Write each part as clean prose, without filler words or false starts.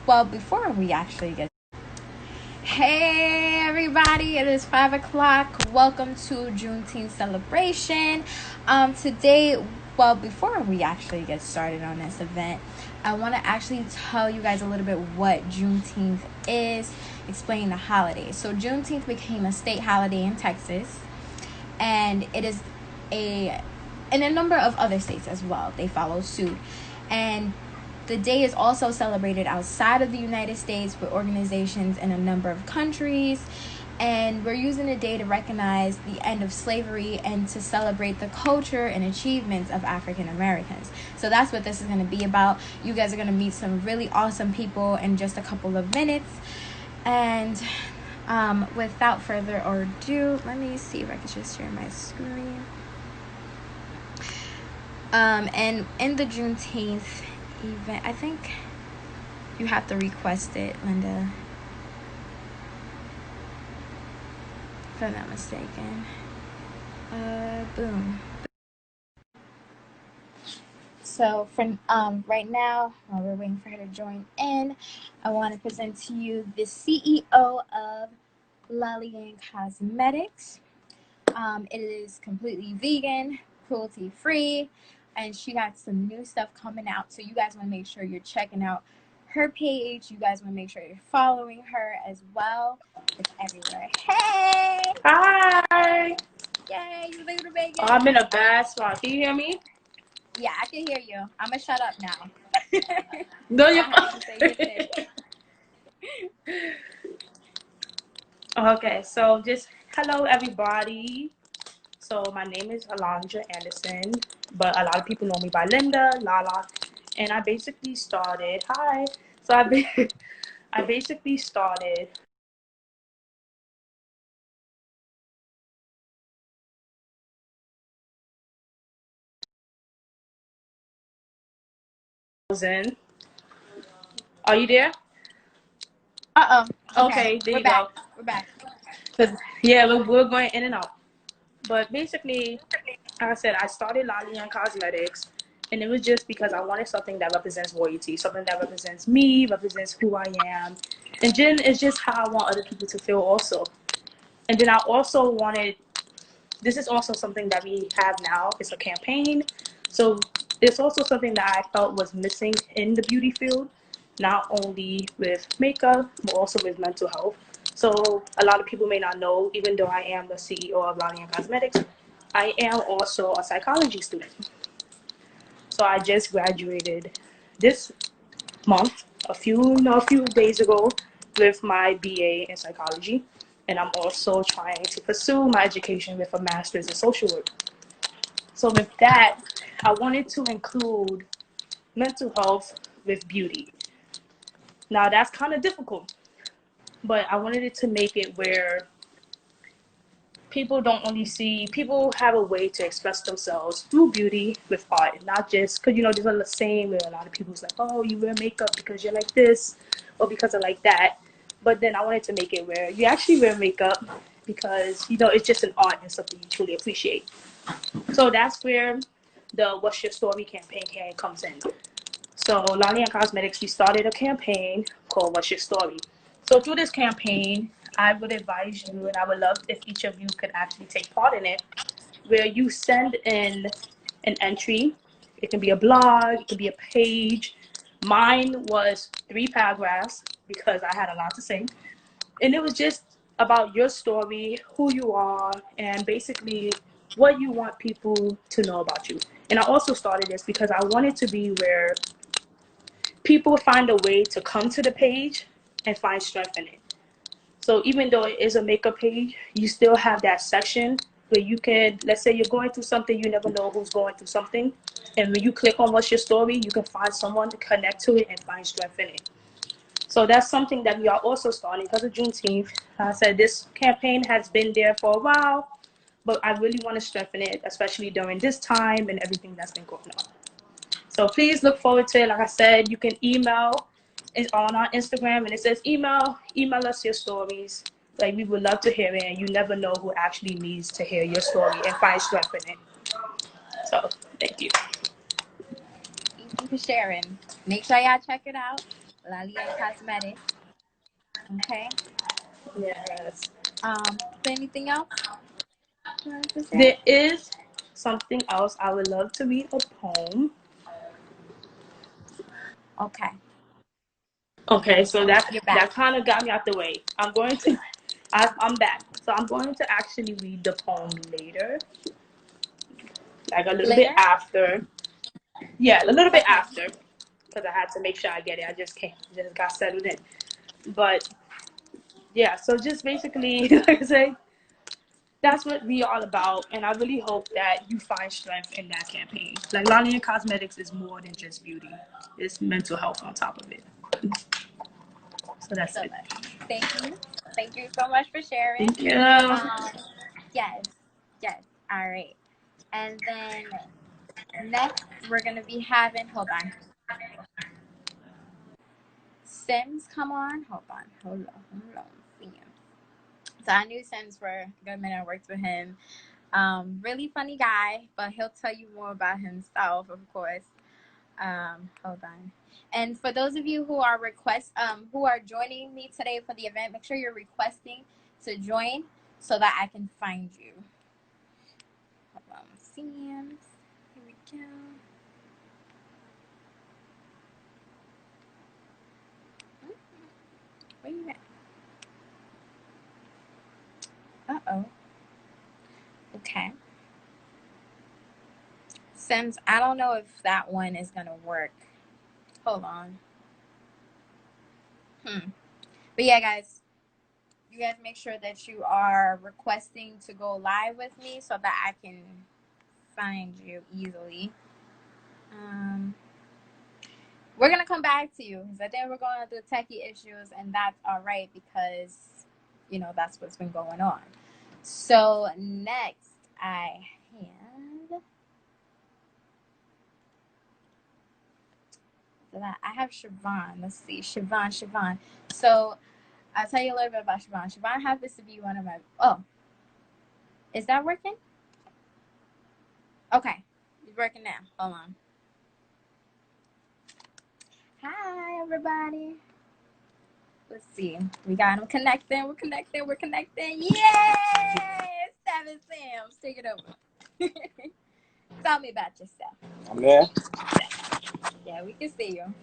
Well, before we actually get Hey everybody, it is 5 o'clock. Welcome to Juneteenth celebration. Today, well, before we actually get started on this event, I want to actually tell you guys a little bit what Juneteenth is, explain the holiday. So Juneteenth became a state holiday in Texas, and it is in a number of other states as well. They follow suit. And the day is also celebrated outside of the United States with organizations in a number of countries. And we're using the day to recognize the end of slavery and to celebrate the culture and achievements of African Americans. So that's what this is going to be about. You guys are going to meet some really awesome people in just a couple of minutes. And without further ado, let me see if I can just share my screen. And in the Juneteenth event, I think you have to request it, Linda, if I'm not mistaken. Boom. So for right now, while we're waiting for her to join in, I want to present to you the CEO of Salon Cosmetics. It is completely vegan, cruelty free, and she got some new stuff coming out. So you guys want to make sure you're checking out her page. You guys want to make sure you're following her as well. It's everywhere. Hey! Hi! Yay, you little bacon. Oh, I'm in a bad spot. Can you hear me? Yeah, I can hear you. I'm going to shut up now. No, you're Okay, so just hello, everybody. So my name is Alondra Anderson, but a lot of people know me by Linda, Lala, and I basically started, hi. So I basically started in. Are you there? Okay, there you go. We're back. Yeah, we're going in and out. But basically, like I said, I started Lalian Cosmetics, and it was just because I wanted something that represents royalty, something that represents me, represents who I am. And then it's just how I want other people to feel also. And then I also wanted, this is also something that we have now. It's a campaign. So it's also something that I felt was missing in the beauty field, not only with makeup, but also with mental health. So a lot of people may not know, even though I am the CEO of Lalian Cosmetics, I am also a psychology student. So I just graduated this month, a few days ago, with my BA in psychology, and I'm also trying to pursue my education with a master's in social work. So with that, I wanted to include mental health with beauty. Now that's kind of difficult, but I wanted it to make it where people have a way to express themselves through beauty with art, not just because there's a saying where a lot of people's like, oh, you wear makeup because you're like this or because of like that. But then I wanted to make it where you actually wear makeup because it's just an art and something you truly appreciate. So that's where the What's Your Story campaign comes in. So Lani Cosmetics, we started a campaign called What's Your Story. So through this campaign, I would advise you, and I would love if each of you could actually take part in it, where you send in an entry. It can be a blog, it can be a page. Mine was 3 paragraphs because I had a lot to say. And it was just about your story, who you are, and basically what you want people to know about you. And I also started this because I wanted to be where people find a way to come to the page and find strength in it. So even though it is a makeup page, you still have that section where you can, let's say you're going through something, you never know who's going through something. And when you click on What's Your Story, you can find someone to connect to it and find strength in it. So that's something that we are also starting because of Juneteenth. I said this campaign has been there for a while, but I really want to strengthen it, especially during this time and everything that's been going on. So please look forward to it. Like I said, you can email it on our Instagram, and it says email us your stories. Like, we would love to hear it, and you never know who actually needs to hear your story and find strength in it. So thank you. Thank you for sharing. Make sure y'all check it out. Lalia Cosmetics. Okay. Yes. Anything else you wanted to say? There is something else. I would love to read a poem. Okay. Okay, so You're that back. kind of got me out the way. I'm back. So I'm going to actually read the poem later, like a little bit Later? after. Yeah, a little bit Okay. after, because I had to make sure I get it. I just got settled in. But yeah, so just basically, like I say, that's what we all about, and I really hope that you find strength in that campaign. Like Lalia Cosmetics is more than just beauty; it's mental health on top of it. So that's So it. much. Thank you. Thank you so much for sharing. Thank you. Um, yes. Yes. All right. And then next, we're going to be having, hold on, Sims come on. Hold on. See him. So I knew Sims for a good minute. I worked with him. Really funny guy, but he'll tell you more about himself, of course. Hold on. And for those of you who are who are joining me today for the event, make sure you're requesting to join so that I can find you. Hold on, Sims. Here we go. Where you at? Uh-oh. Okay. Sims, I don't know if that one is gonna work. Hold on. But yeah, guys, you guys make sure that you are requesting to go live with me so that I can find you easily. We're gonna come back to you because I think we're going through techie issues, and that's all right because that's what's been going on. So next, I have Siobhan. Let's see, Siobhan. So I'll tell you a little bit about Siobhan. Siobhan happens to be one of my. Oh, is that working? Okay, it's working now. Hold on. Hi, everybody. Let's see. We got them connecting. We're connecting. Yay! 7 Sam's. Take it over. Tell me about yourself. I'm there. Yeah, we can see you.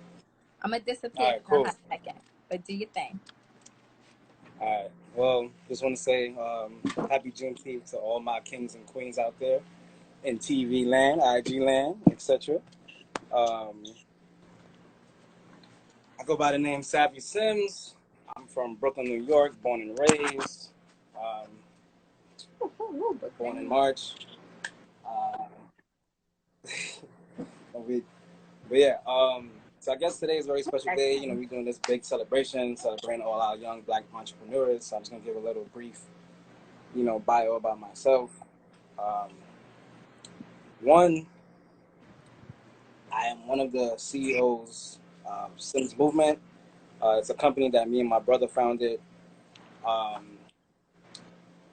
I'm going to disappear All right, for a cool. hot second. But do your thing. All right. Well, just want to say happy Juneteenth to all my kings and queens out there in TV land, IG land, etc. I go by the name Savvy Sims. I'm from Brooklyn, New York, born and raised. Born in March. Uh, but yeah, so I guess today is a very special day. We're doing this big celebration, celebrating all our young Black entrepreneurs. So I'm just gonna give a little brief, bio about myself. Um, One, I am one of the CEOs of Sims Movement. It's a company that me and my brother founded. Um,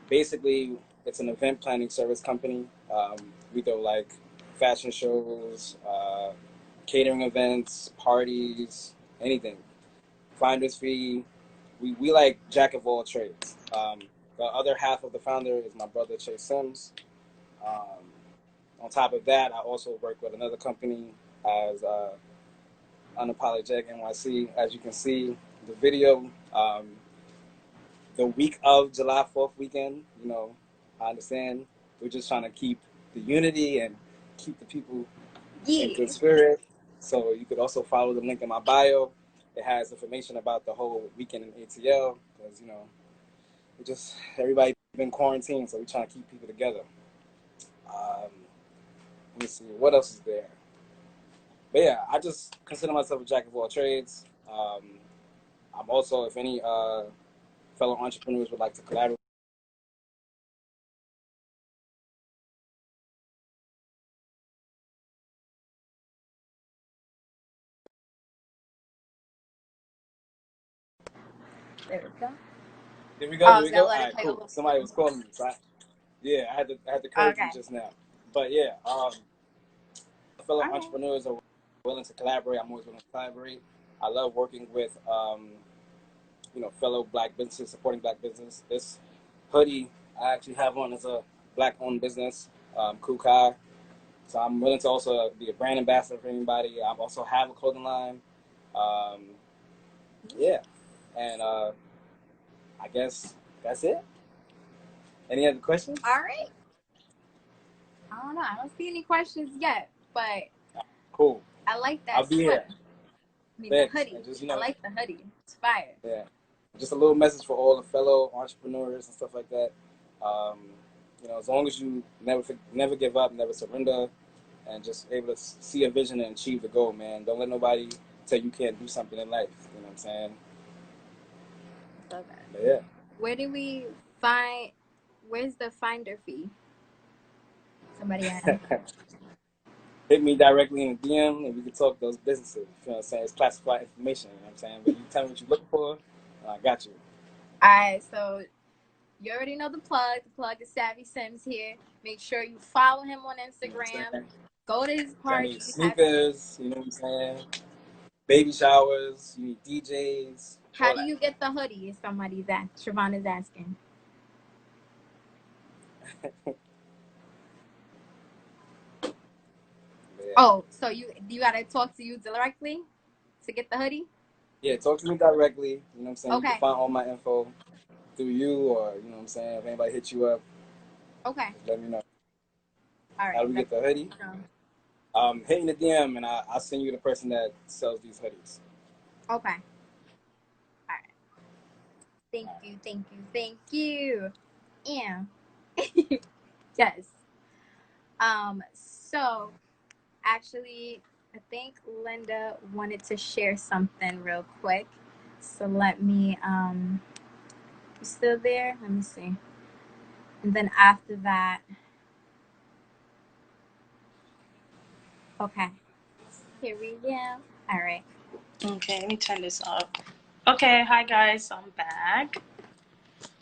Basically, it's an event planning service company. We do like fashion shows, catering events, parties, anything. Finder's fee. We like jack of all trades. The other half of the founder is my brother Chase Sims. Um, on top of that, I also work with another company as Unapologetic NYC. As you can see, the video, the week of July 4th weekend, I understand we're just trying to keep the unity and keep the people in good spirit. So you could also follow the link in my bio. It has information about the whole weekend in ATL because, everybody been quarantined, so we're trying to keep people together. Let me see, what else is there? But yeah, I just consider myself a jack of all trades. I'm also, if any fellow entrepreneurs would like to collaborate. There we go. There we go. Oh, There we so go. All let it right, play cool. over. Somebody was calling me. So I had to curve you Okay. just now. But yeah, fellow All right. entrepreneurs are willing to collaborate. I'm always willing to collaborate. I love working with fellow black businesses, supporting black business. This hoodie I actually have on as a black-owned business, Kukai. So I'm willing to also be a brand ambassador for anybody. I also have a clothing line. Um, yeah, and I guess that's it. Any other questions? All right. I don't know. I don't see any questions yet, but Cool. I like that I'll be sweater. here. I mean, Thanks. the hoodie. And just, I like the hoodie. It's fire. Yeah. Just a little message for all the fellow entrepreneurs and stuff like that. As long as you never give up, never surrender, and just able to see a vision and achieve the goal, man. Don't let nobody tell you can't do something in life. You know what I'm saying? So that. But yeah. Where do we find? Where's the finder fee? Somebody asked. Hit me directly in the DM and we can talk those businesses. You know what I'm saying? It's classified information, you know what I'm saying? But you tell me what you're looking for, I got you. All right, so you already know the plug. The plug is Savvy Sims here. Make sure you follow him on Instagram. You know Go to his party. you need sneakers, you know what I'm saying? Baby showers, you need DJs. How do you get the hoodie? If somebody's Siobhan is asking. Yeah. Oh, so you gotta talk to you directly to get the hoodie? Yeah, talk to me directly. You know what I'm saying? Okay. You can find all my info through you, or you know what I'm saying, if anybody hits you up. Okay. Just let me know. All right. How do we get the hoodie? Hit me in the DM and I'll send you the person that sells these hoodies. Okay. All right. Thank you. Yeah. Yes. So actually, I think Linda wanted to share something real quick. So let me you still there? Let me see. And then after that, okay. Here we go. All right. Okay, let me turn this up. Okay, hi guys, I'm back.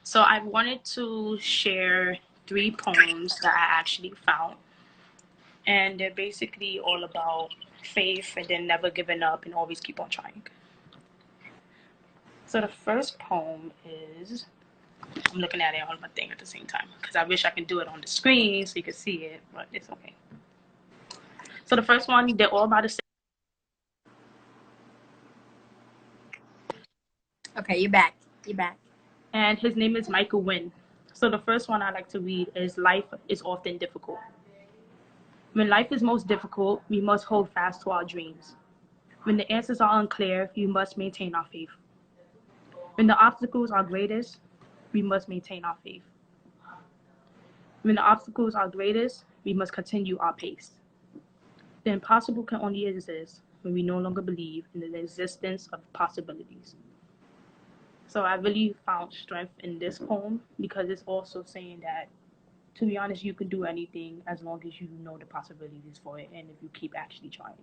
So I wanted to share 3 poems that I actually found. And they're basically all about faith and then never giving up and always keep on trying. So the first poem is, I'm looking at it on my thing at the same time because I wish I could do it on the screen so you could see it, but it's okay. So the first one, they're all about the same. Okay, you're back. And his name is Michael Wynn. So the first one I like to read is Life is Often Difficult. When life is most difficult, we must hold fast to our dreams. When the answers are unclear, we must maintain our faith. When the obstacles are greatest, we must maintain our faith. When the obstacles are greatest, we must continue our pace. The impossible can only exist when we no longer believe in the existence of possibilities. So I really found strength in this poem because it's also saying that, to be honest, you can do anything as long as you know the possibilities for it and if you keep actually trying.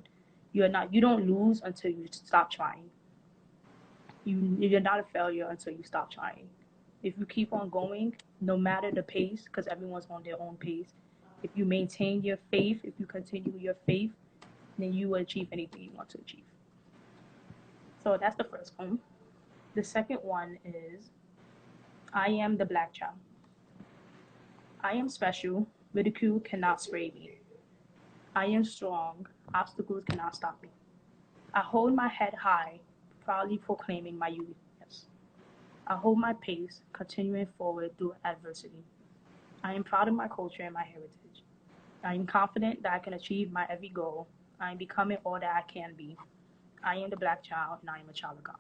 You don't lose until you stop trying. You're not a failure until you stop trying. If you keep on going, no matter the pace, because everyone's on their own pace, if you maintain your faith, if you continue your faith, then you will achieve anything you want to achieve. So that's the first poem. The second one is I Am the Black Child. I am special. Ridicule cannot sway me. I am strong. Obstacles cannot stop me. I hold my head high, proudly proclaiming my uniqueness. I hold my pace, continuing forward through adversity. I am proud of my culture and my heritage. I am confident that I can achieve my every goal. I am becoming all that I can be. I am the Black child, and I am a child of God.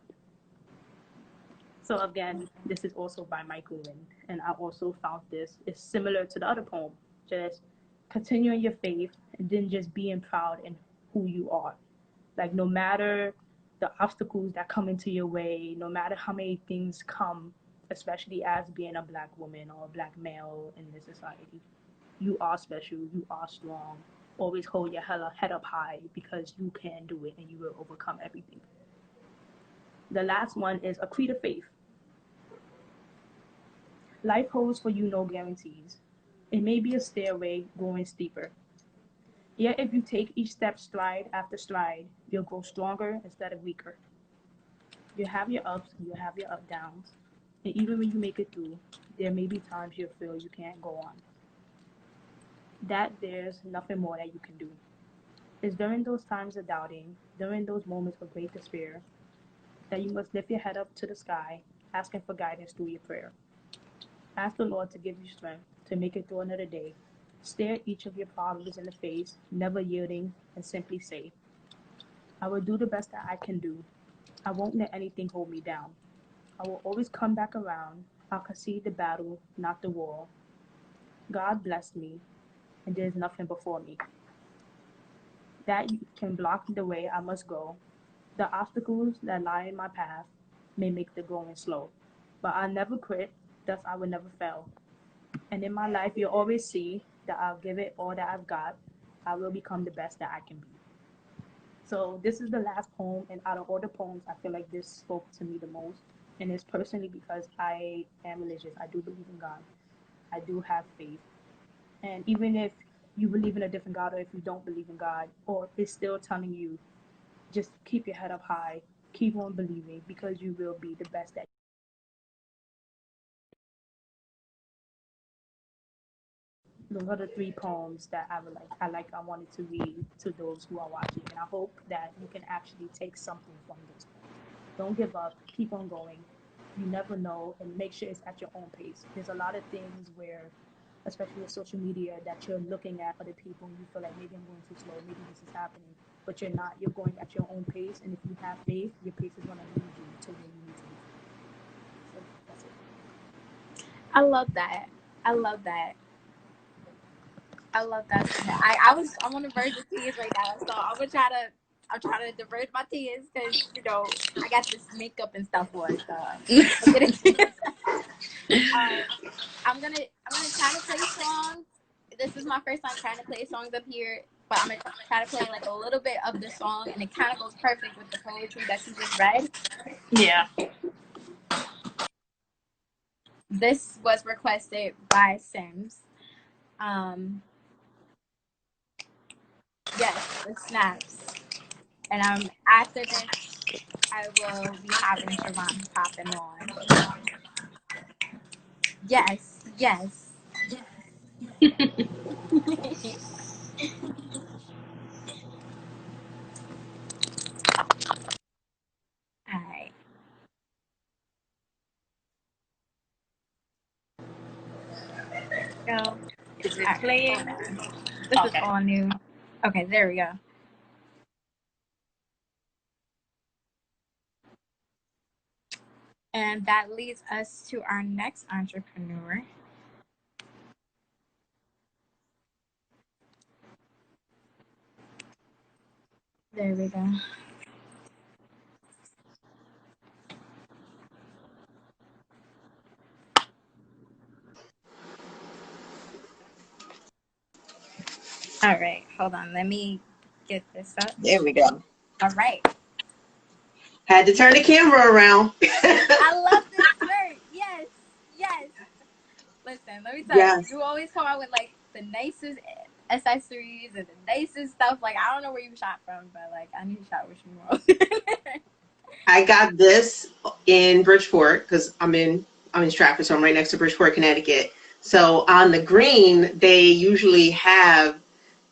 So again, this is also by Michael Wynn, and I also found this is similar to the other poem, just continuing your faith and then just being proud in who you are. Like no matter the obstacles that come into your way, no matter how many things come, especially as being a Black woman or a Black male in this society, you are special, you are strong. Always hold your head up high because you can do it and you will overcome everything. The last one is a creed of faith. Life holds for you no guarantees. It may be a stairway going steeper. Yet if you take each step stride after stride, you'll grow stronger instead of weaker. You have your ups, you have your up downs, and even when you make it through, there may be times you feel you can't go on. That there's nothing more that you can do. It's during those times of doubting, during those moments of great despair, that you must lift your head up to the sky, asking for guidance through your prayer. Ask the Lord to give you strength to make it through another day. Stare each of your problems in the face, never yielding, and simply say, I will do the best that I can do. I won't let anything hold me down. I will always come back around. I'll concede the battle, not the war. God bless me, and there is nothing before me. That can block the way I must go. The obstacles that lie in my path may make the going slow, but I'll never quit, thus I will never fail. And in my life, you'll always see that I'll give it all that I've got. I will become the best that I can be. So this is the last poem, and out of all the poems, I feel like this spoke to me the most. And it's personally because I am religious. I do believe in God. I do have faith. And even if you believe in a different God, or if you don't believe in God, or it's still telling you, just keep your head up high, keep on believing, because you will be the best that. Those are the three poems that I wanted to read to those who are watching, and I hope that you can actually take something from those poems. Don't give up, keep on going. You never know, and make sure it's at your own pace. There's a lot of things where, especially with social media, that you're looking at other people and you feel like maybe I'm going too slow, maybe this is happening, but you're not. You're going at your own pace, and if you have faith, your pace is going to lead you to where you need to be. So that's it. I love that. I love that. I love that. I'm on the verge of tears right now, so I'm trying to divert my tears because I got this makeup and stuff on. So I'm gonna try to play songs. This is my first time trying to play songs up here, but I'm gonna try to play like a little bit of the song, and it kind of goes perfect with the poetry that you just read. Yeah. This was requested by Sims. Yes, the snaps. And after this, I will be having Siobhan popping on. Yes, yes. All right. Go. All Is it right, hold playing? on. This is Okay. all new. Okay, there we go. And that leads us to our next entrepreneur. There we go. All right, hold on. Let me get this up. There we go. All right. Had to turn the camera around. I love this shirt. Yes, yes. Listen, let me tell you. Yes. You always come out with like the nicest accessories and the nicest stuff. Like I don't know where you shop from, but like I need to shop with you more. I got this in Bridgeport because I'm in Stratford, so I'm right next to Bridgeport, Connecticut. So on the green, they usually have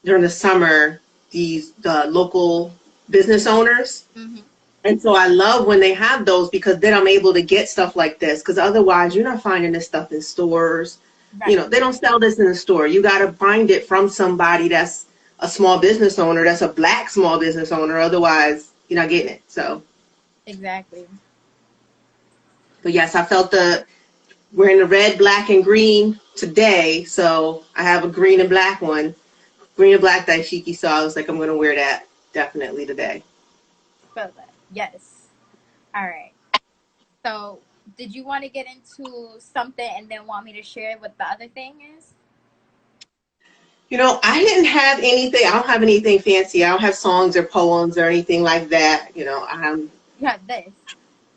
during the summer the local business owners. Mm-hmm. And so I love when they have those because then I'm able to get stuff like this because otherwise you're not finding this stuff in stores. Right. They don't sell this in the store. You got to find it from somebody that's a small business owner, that's a black small business owner. Otherwise, you're not getting it. So, Exactly. but yes, I felt we're in the red, black, and green today. So I have a green and black one, green and black dashiki. So I was like, I'm going to wear that definitely today. Feel that. Yes. All right. So, did you want to get into something and then want me to share what the other thing is? I didn't have anything. I don't have anything fancy. I don't have songs or poems or anything like that. You have this.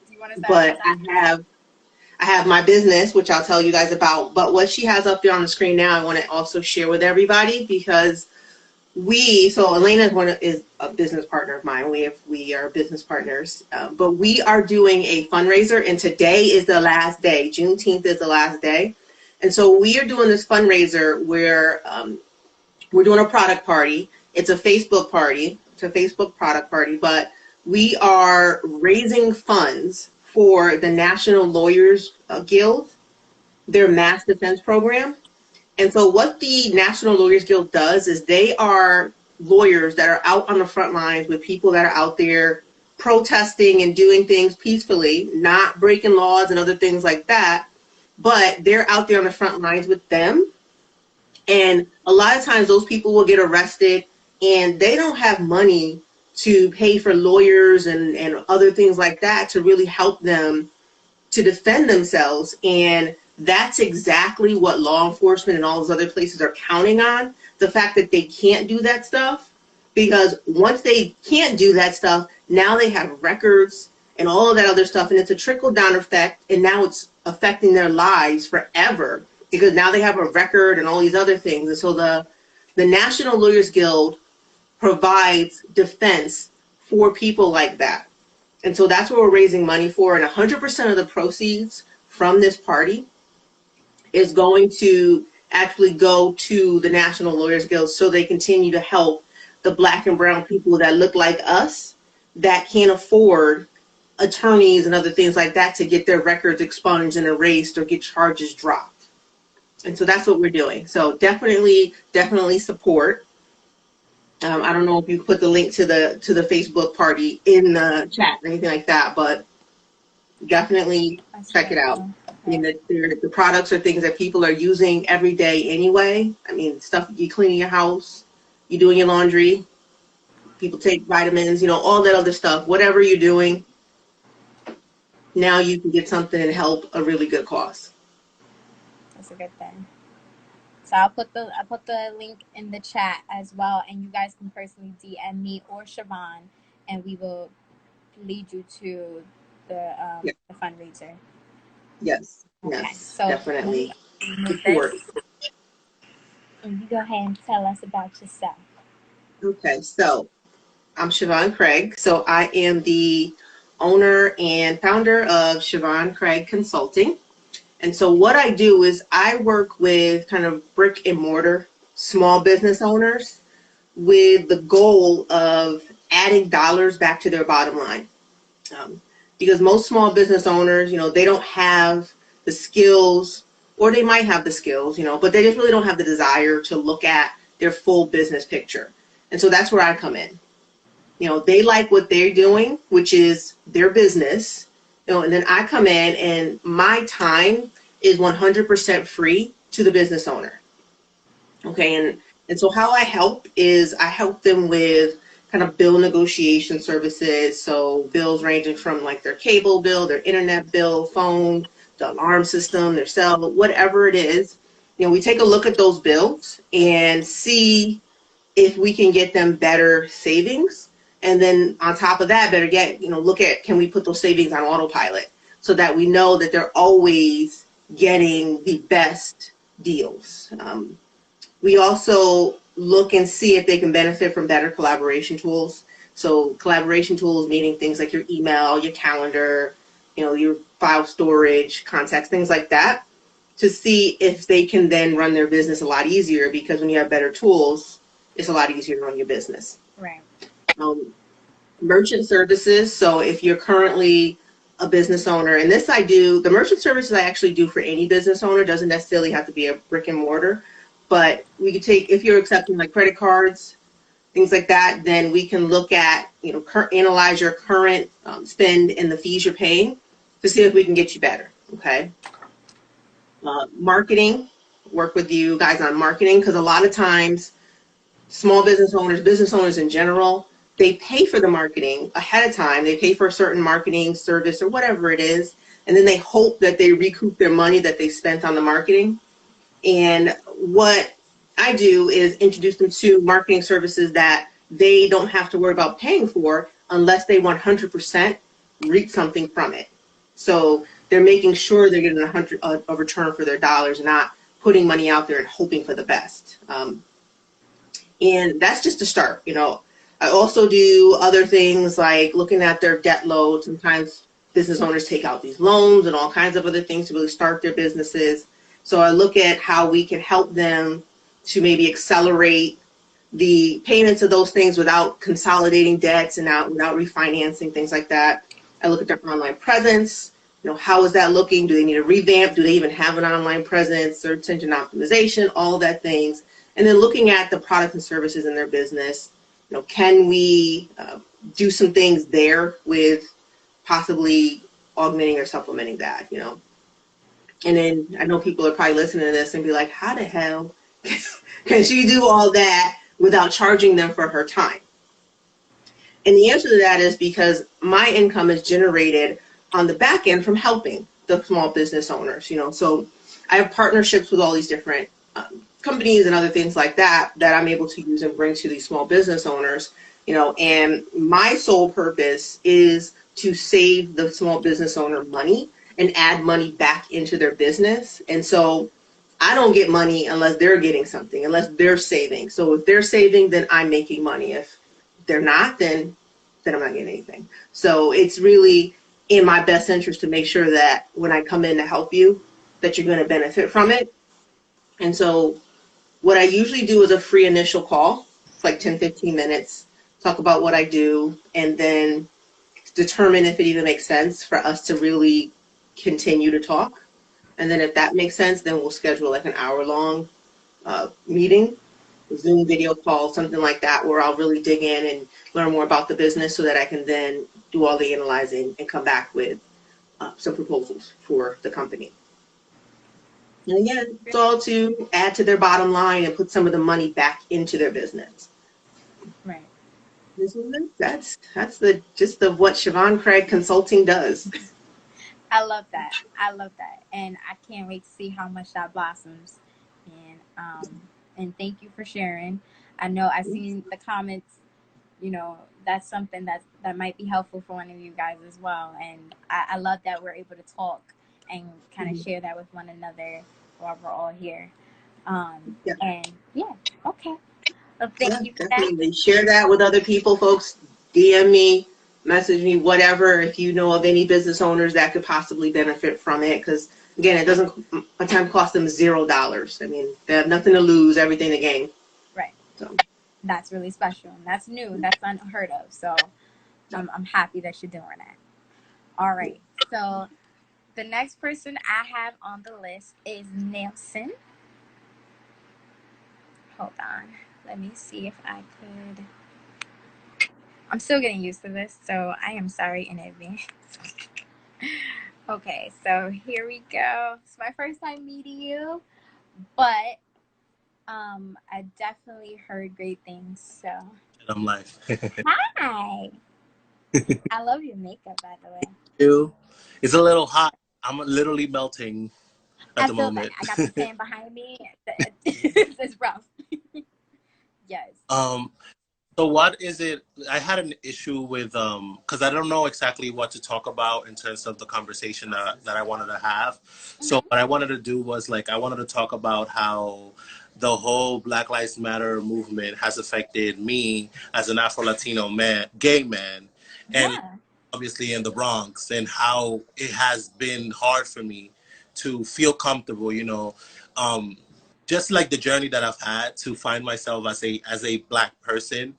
Do you want to start with But that? I have my business, which I'll tell you guys about. But what she has up there on the screen now, I want to also share with everybody because so Elena is a business partner of mine. We are business partners, but we are doing a fundraiser, and today is the last day. Juneteenth is the last day, and so we are doing this fundraiser where we're doing a product party. It's a Facebook party. It's a Facebook product party, but we are raising funds for the National Lawyers Guild, their mass defense program. And so what the National Lawyers Guild does is they are lawyers that are out on the front lines with people that are out there protesting and doing things peacefully, not breaking laws and other things like that, but they're out there on the front lines with them. And a lot of times those people will get arrested and they don't have money to pay for lawyers and other things like that to really help them to defend themselves. And that's exactly what law enforcement and all those other places are counting on, the fact that they can't do that stuff, because once they can't do that stuff, now they have records and all of that other stuff, and it's a trickle-down effect, and now it's affecting their lives forever, because now they have a record and all these other things. And so the National Lawyers Guild provides defense for people like that. And so that's what we're raising money for, and 100% of the proceeds from this party is going to actually go to the National Lawyers Guild so they continue to help the Black and brown people that look like us that can't afford attorneys and other things like that to get their records expunged and erased or get charges dropped. And so that's what we're doing. So definitely support. I don't know if you put the link to the Facebook party in the chat or anything like that, but definitely check it out. I mean, the products are things that people are using every day anyway. I mean, stuff you cleaning your house, you doing your laundry, people take vitamins, you know, all that other stuff. Whatever you're doing, now you can get something and help a really good cause. That's a good thing. So I'll put the link in the chat as well, and you guys can personally DM me or Siobhan, and we will lead you to the fundraiser. Yes. Okay, Yes. so Definitely. Support. And you go ahead and tell us about yourself. Okay, so I'm Siobhan Craig. So I am the owner and founder of Siobhan Craig Consulting. And so what I do is I work with kind of brick and mortar small business owners with the goal of adding dollars back to their bottom line. Because most small business owners, you know, they don't have the skills, or they might have the skills, you know, but they just really don't have the desire to look at their full business picture. And so that's where I come in. You know, they like what they're doing, which is their business, you know, and then I come in and my time is 100% free to the business owner. Okay, and so how I help is I help them with kind of bill negotiation services. So bills ranging from like their cable bill, their internet bill, phone, the alarm system, their cell, whatever it is. You know, we take a look at those bills and see if we can get them better savings. And then on top of that, better get, you know, look at, can we put those savings on autopilot so that we know that they're always getting the best deals. We also look and see if they can benefit from better collaboration tools. So collaboration tools meaning things like your email, your calendar, you know, your file storage, contacts, things like that, to see if they can then run their business a lot easier, because when you have better tools, it's a lot easier to run your business. Right. Merchant services. So if you're currently a business owner, and this I do, the merchant services I actually do for any business owner, doesn't necessarily have to be a brick and mortar, but we could take, if you're accepting like credit cards, things like that, then we can look at, you know, analyze your current spend and the fees you're paying to see if we can get you better. Okay. Marketing, work with you guys on marketing, because a lot of times small business owners in general, they pay for the marketing ahead of time. They pay for a certain marketing service or whatever it is, and then they hope that they recoup their money that they spent on the marketing. And what I do is introduce them to marketing services that they don't have to worry about paying for unless they 100% reap something from it. So they're making sure they're getting a return for their dollars, not putting money out there and hoping for the best. And that's just a start, you know. I also do other things like looking at their debt load. Sometimes business owners take out these loans and all kinds of other things to really start their businesses. So I look at how we can help them to maybe accelerate the payments of those things without consolidating debts and without refinancing, things like that. I look at their online presence. You know, how is that looking? Do they need a revamp? Do they even have an online presence? Search engine optimization, all that things. And then looking at the products and services in their business. You know, can we do some things there with possibly augmenting or supplementing that, you know? And then I know people are probably listening to this and be like, how the hell can she do all that without charging them for her time? And the answer to that is because my income is generated on the back end from helping the small business owners, you know. So I have partnerships with all these different companies and other things like that that I'm able to use and bring to these small business owners, you know. And my sole purpose is to save the small business owner money and add money back into their business. And so I don't get money unless they're getting something, unless they're saving. So if they're saving, then I'm making money. If they're not, then I'm not getting anything. So it's really in my best interest to make sure that when I come in to help you, that you're going to benefit from it. And so what I usually do is a free initial call. It's like 10-15 minutes, talk about what I do, and then determine if it even makes sense for us to really continue to talk. And then if that makes sense, then we'll schedule like an hour-long meeting, Zoom video call, something like that, where I'll really dig in and learn more about the business so that I can then do all the analyzing and come back with some proposals for the company. And again, it's all to add to their bottom line and put some of the money back into their business. Right. That's the gist of what Siobhan Craig Consulting does. I love that. And I can't wait to see how much that blossoms. And thank you for sharing. I know I've seen the comments, you know, that's something that might be helpful for one of you guys as well. And I love that we're able to talk and kind of share that with one another while we're all here. And yeah, okay. Well, thank you for definitely. that. Share that with other people, folks. DM me, message me, whatever, if you know of any business owners that could possibly benefit from it. Because again, it doesn't sometimes cost them $0. I mean, they have nothing to lose, everything to gain. Right. So that's really special. And that's new. That's unheard of. So I'm happy that you're doing that. All right. So the next person I have on the list is Nelson. Hold on. Let me see if I could. I'm still getting used to this, so I am sorry in advance. Okay, so here we go. It's my first time meeting you, but I definitely heard great things. So I'm like, hi. I love your makeup, by the way. you. It's a little hot. I'm literally melting at I the feel moment. that. I got the fan behind me. It's rough. Yes. So what is it? I had an issue with because I don't know exactly what to talk about in terms of the conversation that I wanted to have. So what I wanted to do was like I wanted to talk about how the whole Black Lives Matter movement has affected me as an Afro-Latino man, gay man, and obviously in the Bronx, and how it has been hard for me to feel comfortable, you know, just like the journey that I've had to find myself as a Black person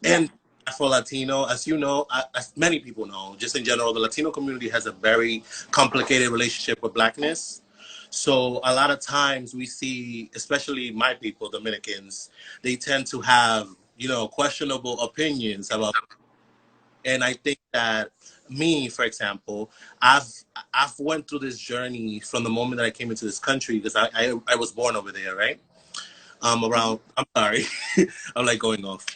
and Afro-Latino. As you know, as many people know, just in general, the Latino community has a very complicated relationship with Blackness. So a lot of times we see, especially my people, Dominicans, they tend to have, you know, questionable opinions about. And I think that me, for example, I've went through this journey from the moment that I came into this country because I was born over there, right? Around, I'm sorry, I'm like going off.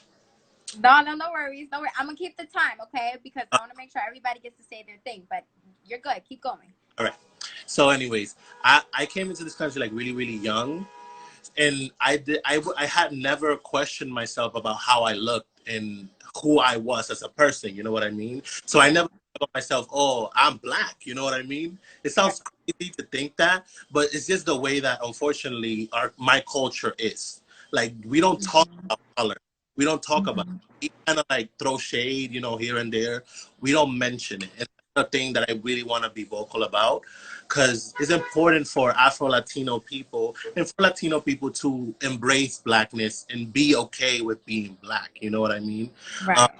No worries. No worries. I'm gonna keep the time, okay? Because I want to make sure everybody gets to say their thing. But you're good. Keep going. All right. So, anyways, I came into this country like really, really young, and I had never questioned myself about how I looked and who I was as a person. You know what I mean? So I never thought about myself, oh, I'm Black. You know what I mean? It sounds crazy to think that, but it's just the way that unfortunately my culture is. Like, we don't talk about color. We don't talk about Mhm. it. We kind of like throw shade, you know, here and there. We don't mention it. And that's the thing that I really want to be vocal about, because it's important for Afro-Latino people and for Latino people to embrace Blackness and be okay with being Black. You know what I mean? Um, Right.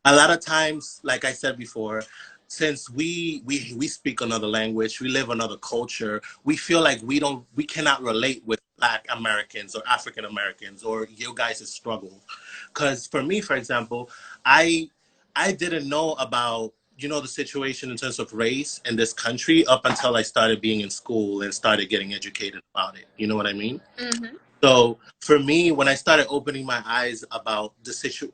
a lot of times, like I said before, since we speak another language, we live another culture, we feel like we cannot relate with Black Americans or African Americans or you guys' struggle. Because for me, for example, I I didn't know about, you know, the situation in terms of race in this country up until I started being in school and started getting educated about it. You know what I mean? Mm-hmm. So for me, when I started opening my eyes about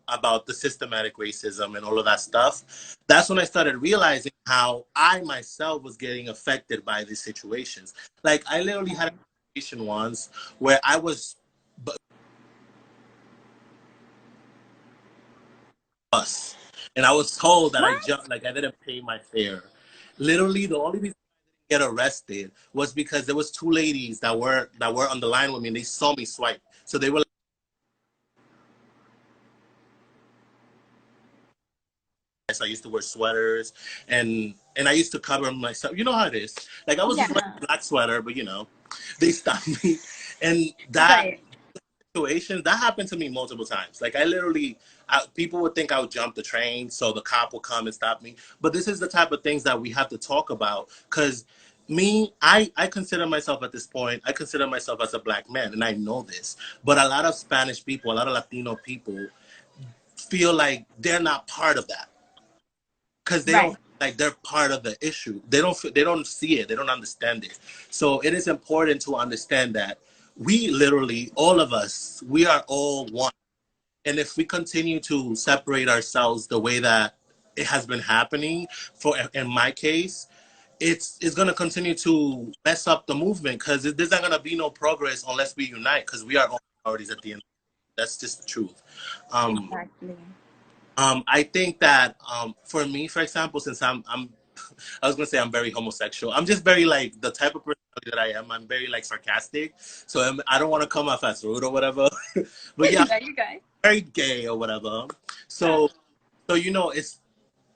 about the systematic racism and all of that stuff, that's when I started realizing how I myself was getting affected by these situations. Like, I literally had a situation once where I was bus, and I was told that I What? jumped, like I didn't pay my fare. Literally, the only reason I didn't get arrested was because there was two ladies that were on the line with me, and they saw me swipe. So they were I used to wear sweaters, and I used to cover myself. You know how it is. Like, I was just wearing Yeah. a black sweater, but you know, they stopped me, and that Right. situation that happened to me multiple times. Like, I literally, people would think I would jump the train, so the cop will come and stop me. But this is the type of things that we have to talk about, because I consider myself at this point, I consider myself as a Black man, and I know this. But a lot of Spanish people, a lot of Latino people feel like they're not part of that, because they don't Right. feel like they're part of the issue. They don't see it. They don't understand it. So it is important to understand that we literally, all of us, we are all one. And if we continue to separate ourselves the way that it has been happening, for in my case, it's going to continue to mess up the movement, because there's not going to be no progress unless we unite, because we are all minorities at the end. That's just the truth. Um, Exactly. I think that for me, for example, since I'm I was gonna say I'm very homosexual. I'm just very, like, the type of personality that I am. I'm very, like, sarcastic, so I don't want to come off as rude or whatever. But yeah, I'm There you go. very gay or whatever. So you know, it's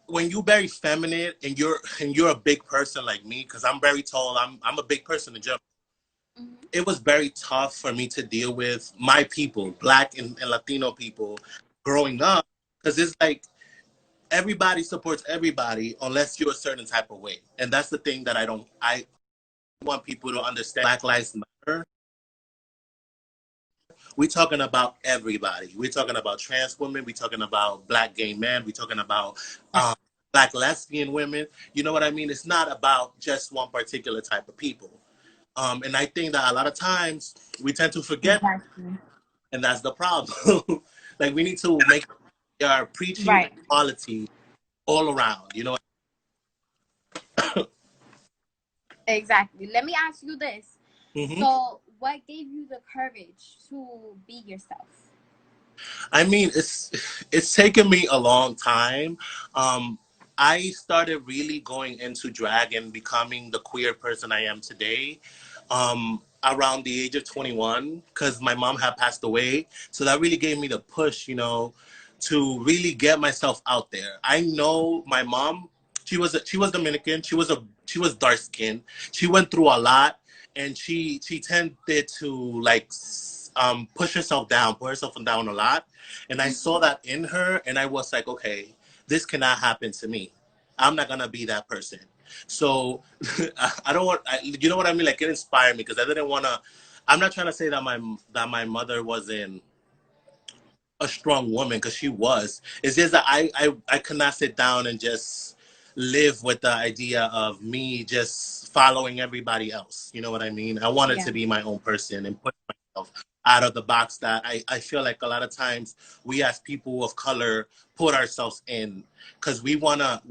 when you're very feminine and you're a big person like me, because I'm very tall. I'm a big person in general. Mhm. It was very tough for me to deal with my people, Black and Latino people, growing up, because it's like everybody supports everybody unless you're a certain type of way. And that's the thing that I want people to understand. Black Lives Matter. We're talking about everybody. We're talking about trans women. We're talking about Black gay men. We're talking about Right. Black lesbian women. You know what I mean? It's not about just one particular type of people. And I think that a lot of times we tend to forget, Exactly. and that's the problem. Like, we need to make sure we are preaching Right. equality all around. You know. Exactly. Let me ask you this. Mhm. So, what gave you the courage to be yourself? I mean, it's taken me a long time. I started really going into drag and becoming the queer person I am today around the age of 21, because my mom had passed away. So that really gave me the push, you know, to really get myself out there. I know my mom. She was Dominican. She was dark skinned. She went through a lot, and she tended to, like, push herself down, put herself down a lot. And I saw that in her, and I was like, okay, this cannot happen to me. I'm not gonna be that person. So I don't want, you know what I mean? Like, it inspired me, because I didn't want to. I'm not trying to say that my mother wasn't a strong woman, because she was. It's just that I could not sit down and just live with the idea of me just following everybody else. You know what I mean? I wanted Yeah. to be my own person and put myself out of the box that I feel like a lot of times we as people of color put ourselves in, because we wanna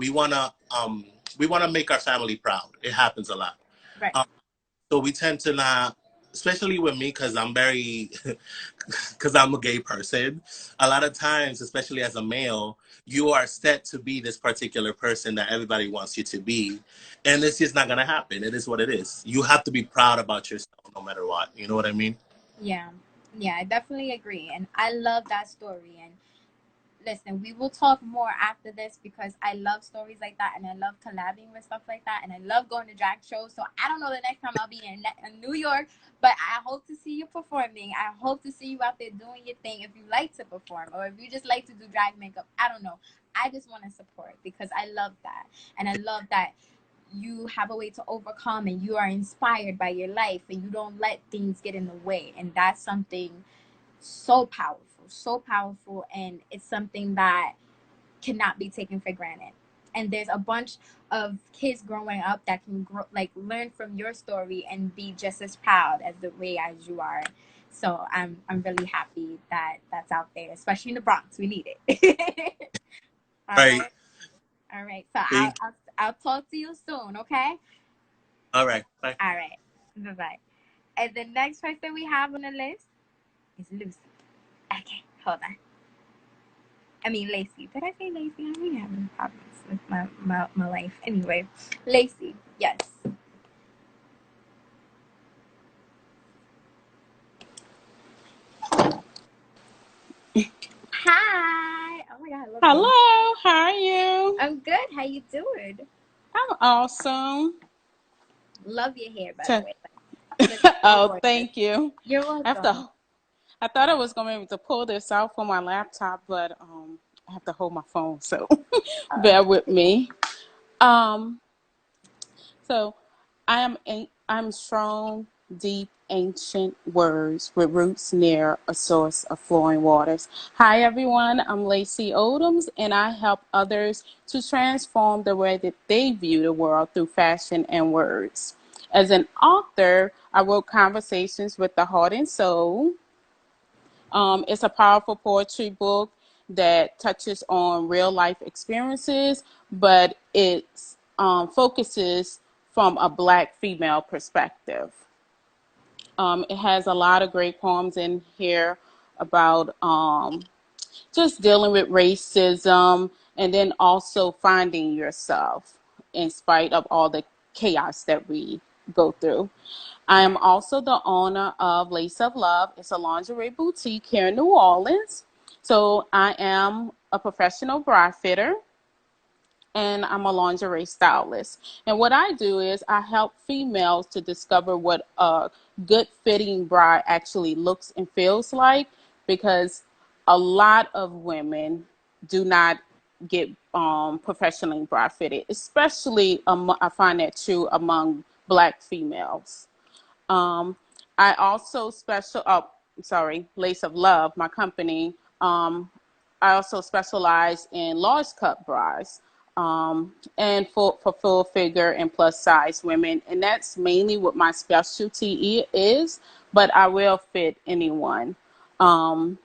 make our family proud. It happens a lot. Right. Um, so we tend to not, especially with me, because I'm very, because I'm a gay person. A lot of times, especially as a male, you are set to be this particular person that everybody wants you to be, and it's just not gonna happen. It is what it is. You have to be proud about yourself, no matter what. You know what I mean? Yeah. Yeah, I definitely agree. And I love that story. And listen, we will talk more after this because I love stories like that and I love collabing with stuff like that and I love going to drag shows. So I don't know the next time I'll be in New York, but I hope to see you performing. I hope to see you out there doing your thing if you like to perform or if you just like to do drag makeup. I don't know. I just want to support because I love that. And I love that you have a way to overcome and you are inspired by your life and you don't let things get in the way. And that's something so powerful, and it's something that cannot be taken for granted. And there's a bunch of kids growing up that can grow, like learn from your story and be just as proud as the way as you are. So I'm really happy that that's out there, especially in the Bronx. We need it. All Right. right, all right. So Thank. I'll talk to you soon. Okay. All right. Bye. All right. Bye bye. And the next person we have on the list is Lucy. Okay, hold on. I mean, Lacey. Did I say Lacey? I'm really having problems with my life. Anyway, Lacey, yes. Hi. Oh my God, I love you. Hello, how are you? I'm good. How you doing? I'm awesome. Love your hair, by the To- way. Like, so oh, gorgeous. thank you. You're I have welcome. to. I thought I was going to be able to pull this out from my laptop, but I have to hold my phone, so bear with me. Um, so I'm strong, deep, ancient words with roots near a source of flowing waters. Hi, everyone. I'm Lacey Odoms, and I help others to transform the way that they view the world through fashion and words. As an author, I wrote Conversations with the Heart and Soul. It's a powerful poetry book that touches on real life experiences, but it focuses from a Black female perspective. It has a lot of great poems in here about just dealing with racism and then also finding yourself in spite of all the chaos that we go through. I am also the owner of Lace of Love. It's a lingerie boutique here in New Orleans. So I am a professional bra fitter and I'm a lingerie stylist. And what I do is I help females to discover what a good fitting bra actually looks and feels like, because a lot of women do not get professionally bra fitted, especially I find that true among Black females. Um, I also Lace of Love, my company. I also specialize in large cup bras and for full figure and plus size women. And that's mainly what my specialty is, but I will fit anyone. Um,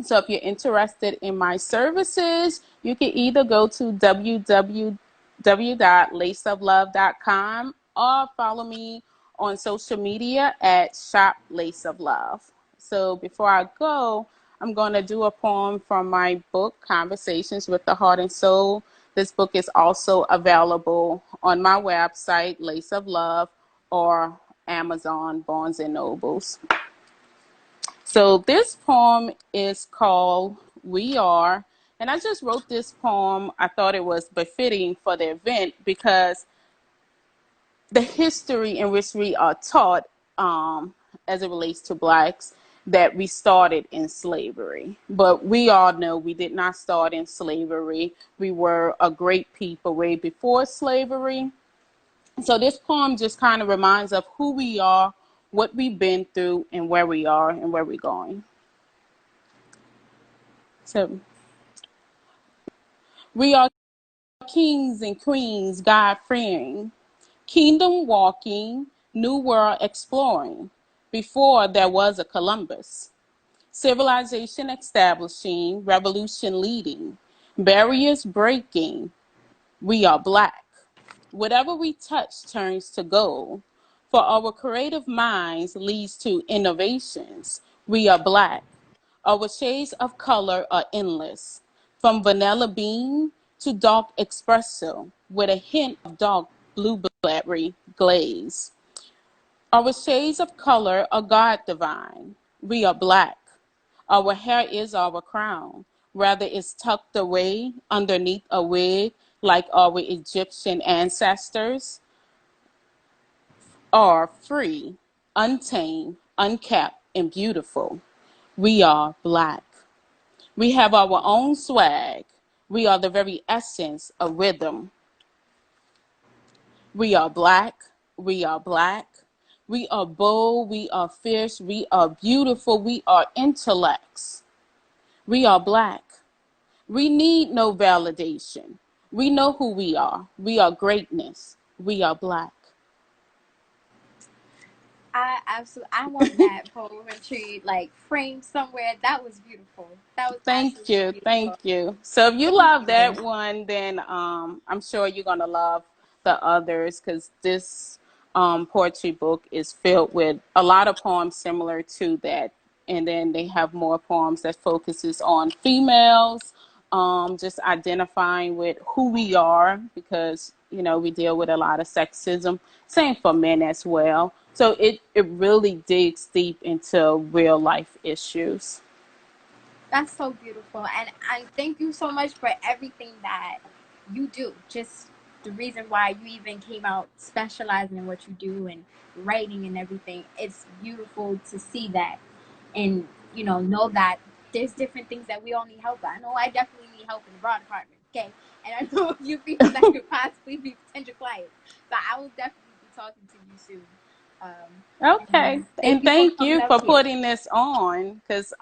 so if you're interested in my services, you can either go to www.laceoflove.com or follow me on social media at Shop Lace of Love. So before I go, I'm going to do a poem from my book, Conversations with the Heart and Soul. This book is also available on my website, Lace of Love, or Amazon, Barnes and Nobles. So this poem is called We Are. And I just wrote this poem. I thought it was befitting for the event because the history in which we are taught as it relates to Blacks, that we started in slavery. But we all know we did not start in slavery. We were a great people way before slavery. So this poem just kind of reminds of who we are, what we've been through, and where we are and where we're going. So we are kings and queens, God fearing, kingdom walking, new world exploring, before there was a Columbus. Civilization establishing, revolution leading, barriers breaking. We are Black. Whatever we touch turns to gold. For our creative minds leads to innovations. We are Black. Our shades of color are endless, from vanilla bean to dark espresso with a hint of dark blueberry glaze. Our shades of color are God divine. We are Black. Our hair is our crown. Whether it's tucked away underneath a wig like our Egyptian ancestors, or free, untamed, uncapped, and beautiful, we are Black. We have our own swag. We are the very essence of rhythm. We are Black. We are Black. We are bold. We are fierce. We are beautiful. We are intellects. We are Black. We need no validation. We know who we are. We are greatness. We are Black. I want that poetry like framed somewhere. That was beautiful. That was Thank absolutely you. beautiful. Thank you. So if you Thank love you. that one, then I'm sure you're going to love the others, because this poetry book is filled with a lot of poems similar to that. And then they have more poems that focuses on females, just identifying with who we are, because, you know, we deal with a lot of sexism. Same for men as well. So it really digs deep into real life issues. That's so beautiful. And I thank you so much for everything that you do. Just the reason why you even came out specializing in what you do and writing and everything. It's beautiful to see that and, know that there's different things that we all need help with. I know I definitely need help in the broad department, okay? And I know a few people that could possibly be potential clients. So I will definitely be talking to you soon. Okay, And thank and you for thank coming you up for here. putting this on, because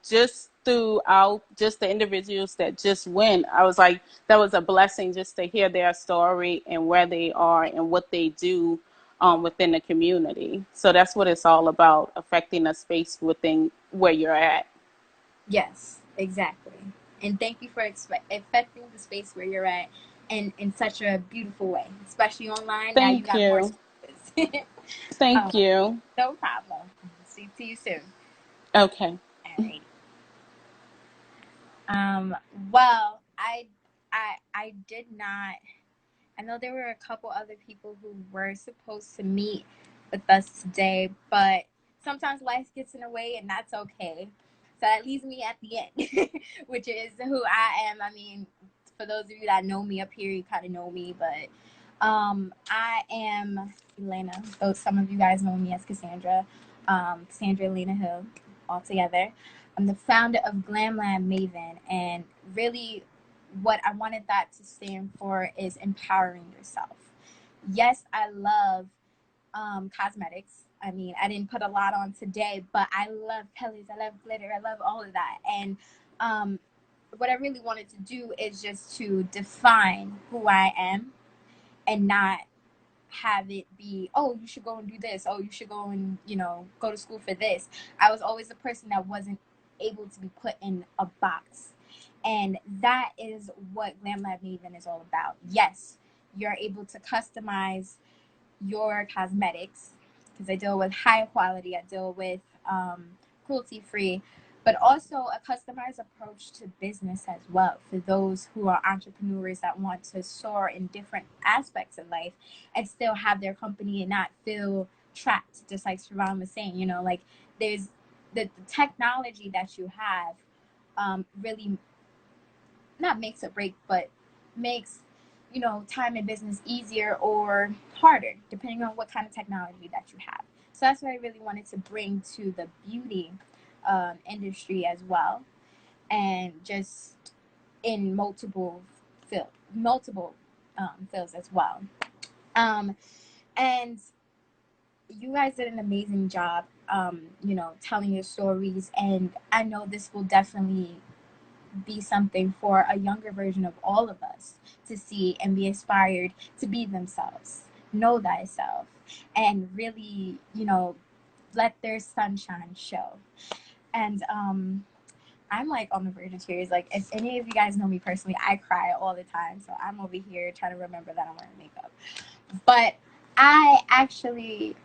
just throughout just the individuals that just went, I was like, that was a blessing just to hear their story and where they are and what they do within the community. So that's what it's all about, affecting a space within where you're at. Yes, exactly. And thank you for affecting the space where you're at and in such a beautiful way, especially online. Now you Thank got more you. spaces. Thank um, you. no problem. See to you soon. Okay. Alrighty. Um, well, I did not. I know there were a couple other people who were supposed to meet with us today, but sometimes life gets in the way, and that's okay. So that leaves me at the end, which is who I am. I mean, for those of you that know me up here, you kind of know me, but I am Elena. Though some of you guys know me as Cassandra, Cassandra Elena Hill, all together. I'm the founder of Glamland Maven, and really what I wanted that to stand for is empowering yourself. Yes, I love cosmetics. I mean, I didn't put a lot on today, but I love colors, I love glitter, I love all of that. And what I really wanted to do is just to define who I am and not have it be, oh, you should go and do this, oh, you should go and go to school for this. I was always a person that wasn't able to be put in a box, and that is what Glam Lab Maven is all about. Yes, you're able to customize your cosmetics, because I deal with high quality, I deal with cruelty free, but also a customized approach to business as well for those who are entrepreneurs that want to soar in different aspects of life and still have their company and not feel trapped, just like Sharon was saying. Like there's the technology that you have really not makes or break, but makes time in business easier or harder depending on what kind of technology that you have. So that's what I really wanted to bring to the beauty industry as well, and just in multiple fields as well. um, and you guys did an amazing job, telling your stories, and I know this will definitely be something for a younger version of all of us to see and be inspired to be themselves, know thyself, and really, let their sunshine show. And I'm like on the verge of tears. Like, if any of you guys know me personally, I cry all the time. So I'm over here trying to remember that I'm wearing makeup. But I actually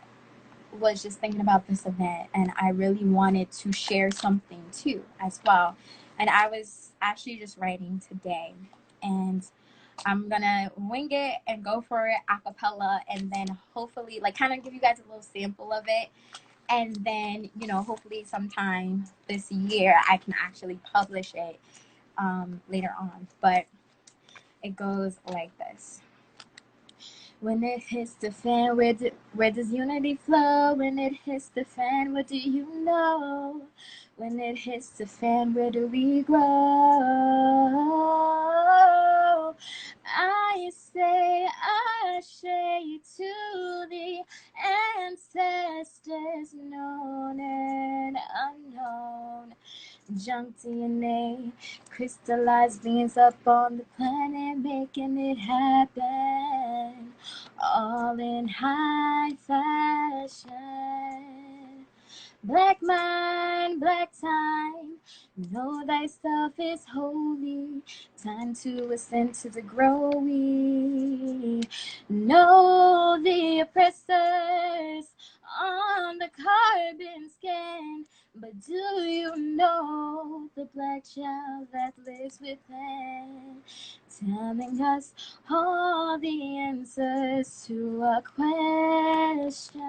was just thinking about this event, and I really wanted to share something too as well. And I was actually just writing today, and I'm gonna wing it and go for it a cappella, and then hopefully like kind of give you guys a little sample of it, And then, hopefully sometime this year I can actually publish it later on. But it goes like this. When it hits the fan, where does unity flow? When it hits the fan, what do you know? When it hits the fan, where do we grow? I say ashe to the ancestors known and unknown. Junk DNA, crystallized beings up on the planet, making it happen, all in high fashion. Black mind, black time, know thyself is holy, time to ascend to the growing. Know the oppressors on the carbon scan, but do you know the black child that lives within, telling us all the answers to our questions?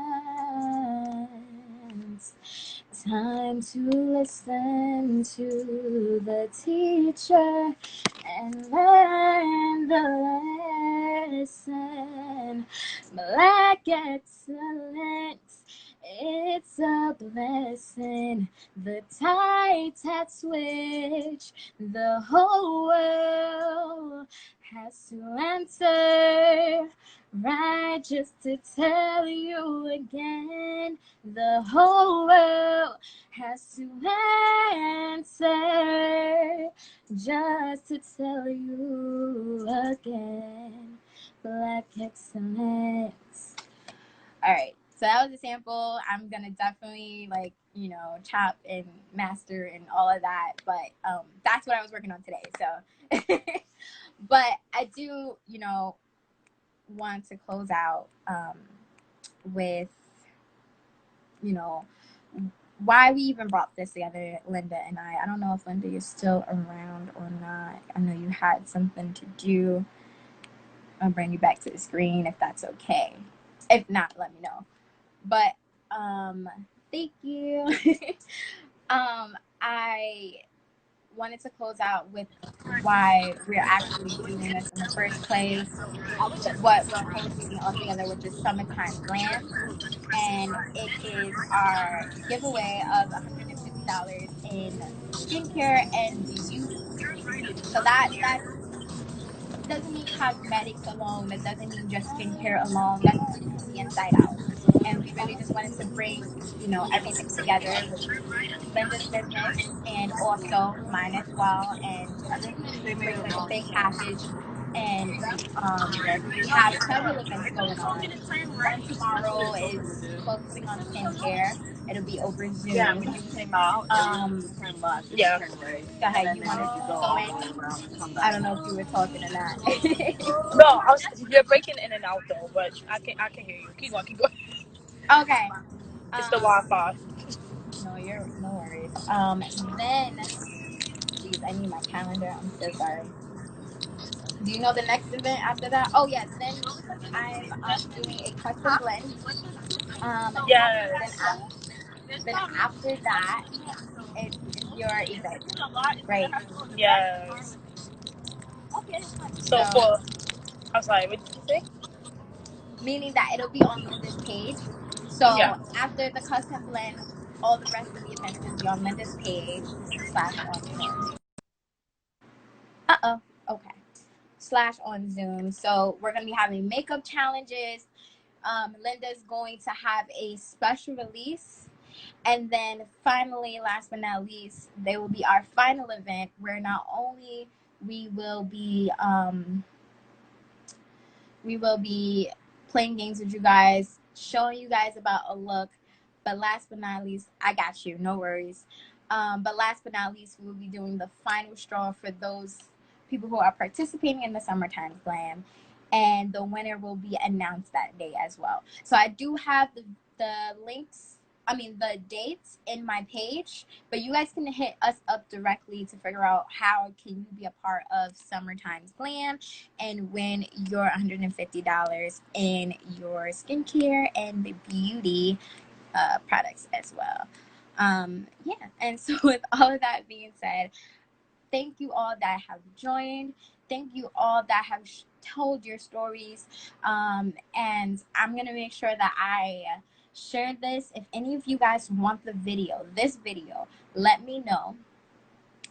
Time to listen to the teacher and learn the lesson. Black excellence, it's a blessing. The tides had switched, the whole world has to answer. Right, just to tell you again, the whole world has to answer. Just to tell you again, Black excellence. All right, so that was a sample. I'm gonna definitely chop and master and all of that, but that's what I was working on today. So, but I do, want to close out with why we even brought this together, Linda and I. I don't know if Linda is still around or not. I know you had something to do. I'll bring you back to the screen if that's okay. If not, let me know. But thank you. I wanted to close out with why we're actually doing this in the first place, what we're hosting altogether, which is Summertime Glam. And it is our giveaway of $150 in skincare and beauty. So that doesn't mean cosmetics alone. That doesn't mean just skincare alone. That's from the inside out. And we really just wanted to bring, everything together with Linda's business and also mine as well, and just bring like a big package. And we have several events going on. One tomorrow is focusing on skincare. It'll be over Zoom. Yeah. Go ahead. You want to go in? I don't know if you were talking or not. No, you're breaking in and out though, but I can hear you. Keep going. Okay. It's the Wi-Fi. No worries. Then, geez, I need my calendar. I'm so sorry. Do you know the next event after that? Oh yes, then I'm doing a custom blend. Um, then Yes. after that, it's your event, right? Yes. So So I'm sorry. What did you say? meaning that it'll be on Linda's page. Yeah. So after the custom blend, all the rest of the events will be on Linda's page / on Zoom. Okay. / on Zoom. So we're gonna be having makeup challenges. Linda's going to have a special release. And then finally, last but not least, there will be our final event where not only we will be playing games with you guys, showing you guys about a look, but last but not least, I got you, no worries. But last but not least, we will be doing the final straw for those people who are participating in the Summertime Glam, and the winner will be announced that day as well. So I do have the dates in my page, but you guys can hit us up directly to figure out how can you be a part of Summertime Glam and win your $150 in your skincare and beauty products as well. Yeah, and so with all of that being said, thank you all that have joined. Thank you all that have told your stories. And I'm going to make sure that I share this. If any of you guys want this video, let me know.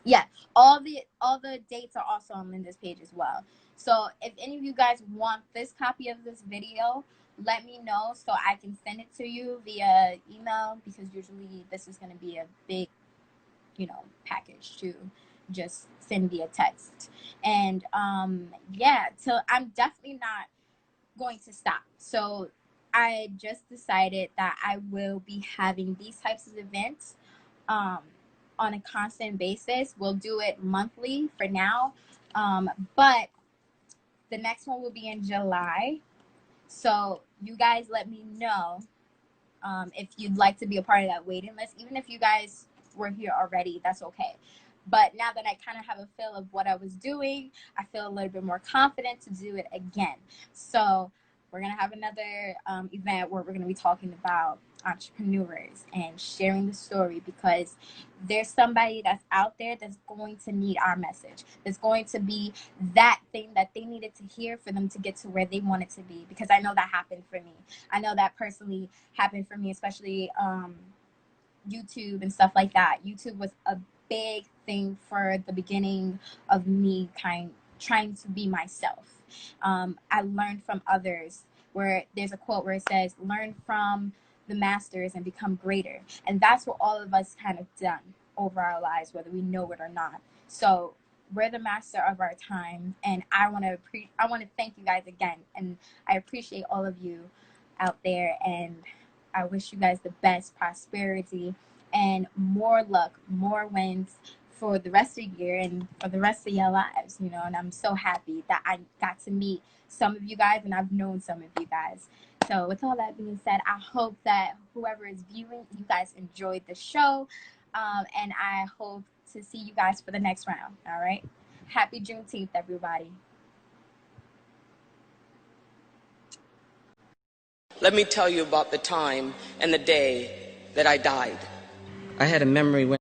Yeah, all the dates are also on Linda's page as well. So if any of you guys want this copy of this video, let me know so I can send it to you via email, because usually this is going to be a big, package to just send via text. And yeah, so I'm definitely not going to stop. So I just decided that I will be having these types of events on a constant basis. We'll do it monthly for now, but the next one will be in July. So you guys let me know if you'd like to be a part of that waiting list. Even if you guys were here already, that's okay. But now that I kind of have a feel of what I was doing, I feel a little bit more confident to do it again. So we're going to have another event where we're going to be talking about entrepreneurs and sharing the story, because there's somebody that's out there that's going to need our message. There's going to be that thing that they needed to hear for them to get to where they wanted to be, because I know that happened for me. I know that personally happened for me, especially YouTube and stuff like that. YouTube was a big thing for the beginning of me trying to be myself. I learned from others, where there's a quote where it says, learn from the masters and become greater. And that's what all of us kind of done over our lives, whether we know it or not. So we're the master of our time, and I want to thank you guys again, and I appreciate all of you out there, and I wish you guys the best prosperity and more luck, more wins for the rest of the year and for the rest of your lives, and I'm so happy that I got to meet some of you guys, and I've known some of you guys. So with all that being said, I hope that whoever is viewing, you guys enjoyed the show, and I hope to see you guys for the next round. All right, happy Juneteenth, everybody. Let me tell you about the time and the day that I died. I had a memory when